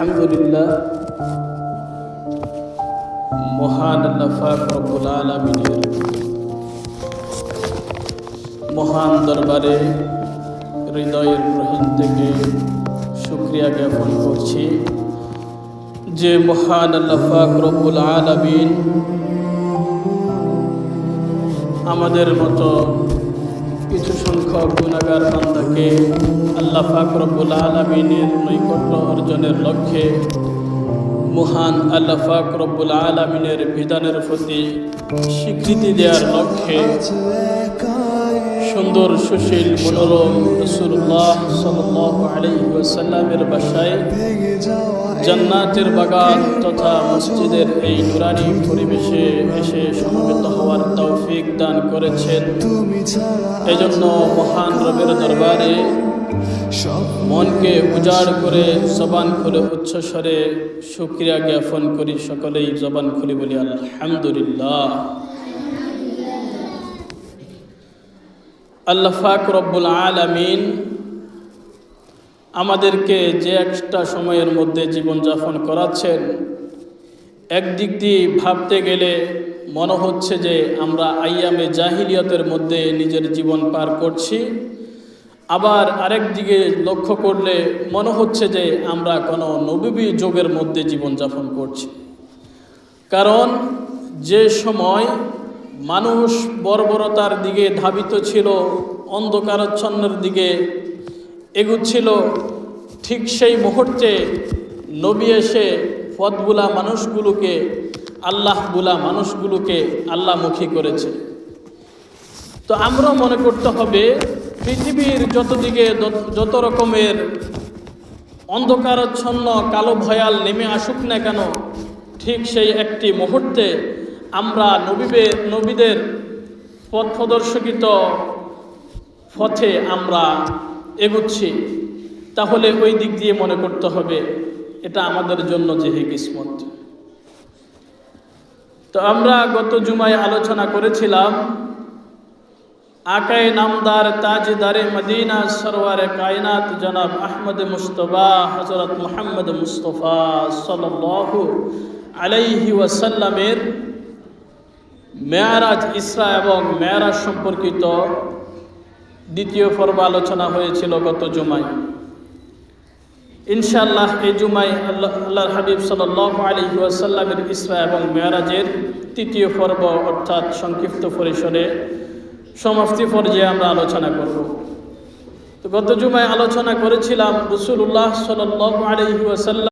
আলহামদুলিল্লাহ, মহান আল্লাহ পাক রব্বুল আলামিনের মহান দরবারে হৃদয়ের গহীন থেকে শুকরিয়া জ্ঞাপন করছি যে মহান আল্লাহ পাক রব্বুল আলামিন আমাদের মতো কিছু সংখ্যক গুনাহগার বান্দাকে আল্লাহ পাক রব্বুল আলামিনের নৈকট্য অর্জনের লক্ষ্যে মহান আল্লাহ পাক রব্বুল আলামিনের বিধানের প্রতি স্বীকৃতি দেওয়ার লক্ষ্যে সুন্দর সুশীল মনোরম রাসূলুল্লাহ সাল্লাল্লাহু আলাইহি ওয়াসাল্লামের বাসায় জান্নাতের বাগান তথা মসজিদের এই নুরানি পরিবেশে এসে সমবেত হওয়ার তৌফিক দান করেছেন। এজন্য মহান রবের দরবারে মনকে উজাড় করে জবান খুলে উচ্চস্বরে শুকরিয়া জ্ঞাপন করি। সকলেই জবান খুলে বলি আলহামদুলিল্লাহ। আল্লাহ পাক রব্বুল আলামিন আমাদেরকে যে একটা সময়ের মধ্যে জীবনযাপন করাচ্ছেন, একদিক দিয়ে ভাবতে গেলে মনে হচ্ছে যে আমরা আইয়ামে জাহিলিয়াতের মধ্যে নিজের জীবন পার করছি, আবার আরেক দিকে লক্ষ্য করলে মনে হচ্ছে যে আমরা কোনো নবী যুগের মধ্যে জীবনযাপন করছি। কারণ যে সময় মানুষ বর্বরতার দিকে ধাবিত ছিল, অন্ধকারাচ্ছন্নের দিকে এগুচ্ছিল, ঠিক সেই মুহূর্তে নবী এসে পথভুলা মানুষগুলোকে আল্লাহমুখী করেছে। তো আমরা মনে করতে হবে পৃথিবীর যত রকমের অন্ধকারাচ্ছন্ন কালো ভয়াল নেমে আসুক না কেন, ঠিক সেই একটি মুহূর্তে আমরা নবীদের পথ প্রদর্শিত পথে আমরা এগুচ্ছি। তাহলে ওই দিক দিয়ে মনে করতে হবে এটা আমাদের জন্য যে কিসমত। তো আমরা গত জুমায় আলোচনা করেছিলাম আকায়ে নামদার তাজদারে মদিনা সরওয়ারে কায়নাত জনাব আহমদ মুস্তফা হযরত মুহাম্মদ মুস্তফা সাল্লাল্লাহু আলাইহি ওয়াসাল্লামের মেরাজ, ইসরা এবং মেরাজ সম্পর্কিত দ্বিতীয় পর্ব আলোচনা হয়েছিল গত জুমায়। ইনশাআল্লাহ এই জুমায় আল্লাহর হাবিব সাল্লাল্লাহু আলাইহি ওয়াসাল্লামের ইসরা এবং মেরাজের তৃতীয় পর্ব অর্থাৎ সংক্ষিপ্ত পরিসরে সমাপ্তি পর্যায়ে আমরা আলোচনা করব। তো গত জুমায় আলোচনা করেছিলাম রাসূলুল্লাহ সাল্লাল্লাহু আলাইহি ওয়াসাল্লাম